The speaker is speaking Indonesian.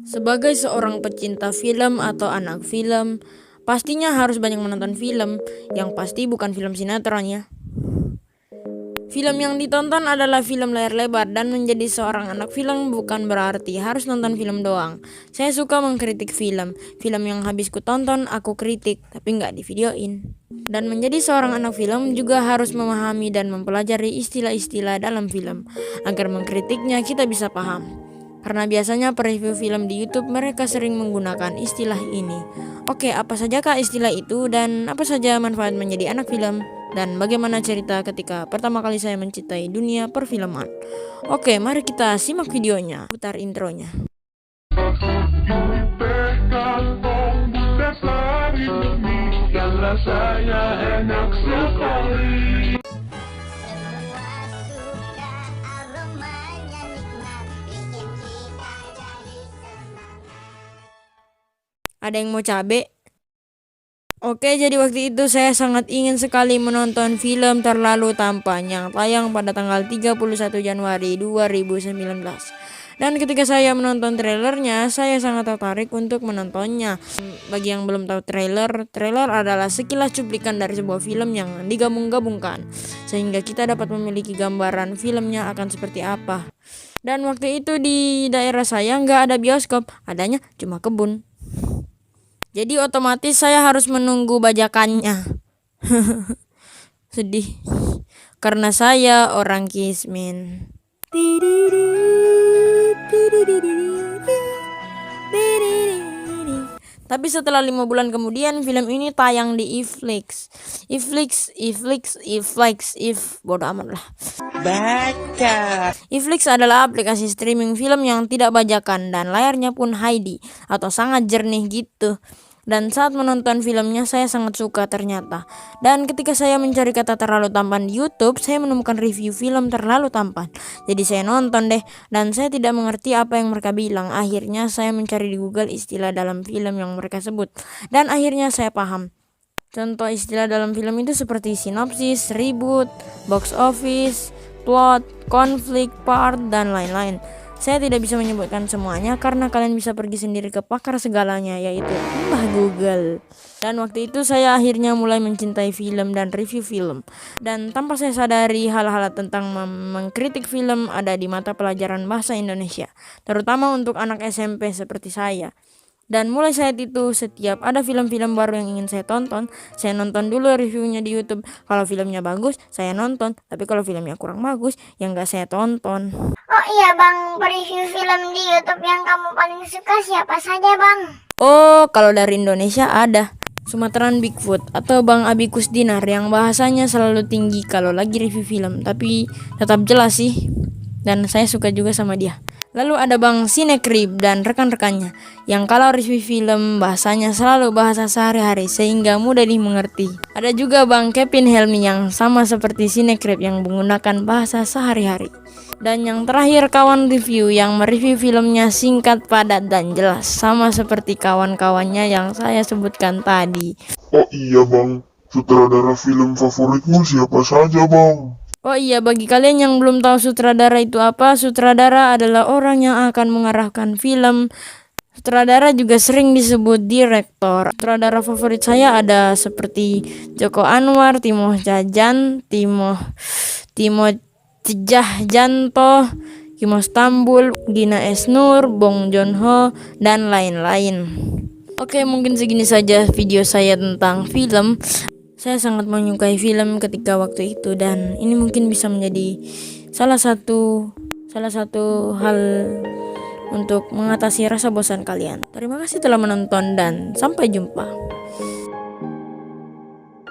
Sebagai seorang pecinta film atau anak film, pastinya harus banyak menonton film, yang pasti bukan film sinetron ya. Film yang ditonton adalah film layar lebar, dan menjadi seorang anak film bukan berarti harus nonton film doang. Saya suka mengkritik film yang habis ku tonton aku kritik, tapi nggak di videoin. Dan menjadi seorang anak film juga harus memahami dan mempelajari istilah-istilah dalam film, agar mengkritiknya kita bisa paham. Karena biasanya pereview film di YouTube mereka sering menggunakan istilah ini. Oke, apa sajakah istilah itu dan apa saja manfaat menjadi anak film? Dan bagaimana cerita ketika pertama kali saya mencintai dunia perfilman? Oke, mari kita simak videonya. Putar intronya. Rasanya enak sekali. Ada yang mau cabe? Oke, jadi waktu itu saya sangat ingin sekali menonton film Terlalu Tampan yang tayang pada tanggal 31 Januari 2019. Dan ketika saya menonton trailernya, saya sangat tertarik untuk menontonnya. Bagi yang belum tahu trailer adalah sekilas cuplikan dari sebuah film yang digabung-gabungkan, sehingga kita dapat memiliki gambaran filmnya akan seperti apa. Dan waktu itu di daerah saya nggak ada bioskop, adanya cuma kebun. Jadi otomatis saya harus menunggu bajakannya. Sedih. Karena saya orang kismin. Tapi setelah 5 bulan kemudian film ini tayang di Iflix. Bodoh amat lah. Baca. Iflix adalah aplikasi streaming film yang tidak bajakan dan layarnya pun HD atau sangat jernih gitu. Dan saat menonton filmnya saya sangat suka ternyata. Dan ketika saya mencari kata Terlalu Tampan di YouTube, saya menemukan review film Terlalu Tampan. Jadi saya nonton deh, dan saya tidak mengerti apa yang mereka bilang. Akhirnya saya mencari di Google istilah dalam film yang mereka sebut, dan akhirnya saya paham. Contoh istilah dalam film itu seperti sinopsis, reboot, box office, plot, konflik, part, dan lain-lain. Saya tidak bisa menyebutkan semuanya karena kalian bisa pergi sendiri ke pakar segalanya, yaitu Mbah Google. Dan waktu itu saya akhirnya mulai mencintai film dan review film. Dan tanpa saya sadari, hal-hal tentang mengkritik film ada di mata pelajaran bahasa Indonesia, terutama untuk anak SMP seperti saya. Dan mulai saat itu, setiap ada film-film baru yang ingin saya tonton, saya nonton dulu reviewnya di YouTube. Kalau filmnya bagus, saya nonton. Tapi kalau filmnya kurang bagus, ya nggak saya tonton. Oh iya bang, review film di YouTube yang kamu paling suka siapa saja bang? Oh, kalau dari Indonesia ada Sumatran Bigfoot atau Bang Abi Kusdinar yang bahasanya selalu tinggi kalau lagi review film, tapi tetap jelas sih. Dan saya suka juga sama dia. Lalu ada Bang Sinekrip dan rekan-rekannya yang kalau review film bahasanya selalu bahasa sehari-hari sehingga mudah dimengerti. Ada juga Bang Kevin Helmi yang sama seperti Sinekrip yang menggunakan bahasa sehari-hari. Dan yang terakhir kawan review yang mereview filmnya singkat, padat, dan jelas, sama seperti kawan-kawannya yang saya sebutkan tadi. Oh iya bang, sutradara film favoritmu siapa saja bang? Oh iya, bagi kalian yang belum tahu sutradara itu apa, sutradara adalah orang yang akan mengarahkan film. Sutradara juga sering disebut direktor. Sutradara favorit saya ada seperti Joko Anwar, Timoh Tjahjanto, Kimo Stambul, Gina Esnur, Bong Joon-ho, dan lain-lain. Oke, mungkin segini saja video saya tentang film. Saya sangat menyukai film ketika waktu itu, dan ini mungkin bisa menjadi salah satu hal untuk mengatasi rasa bosan kalian. Terima kasih telah menonton dan sampai jumpa.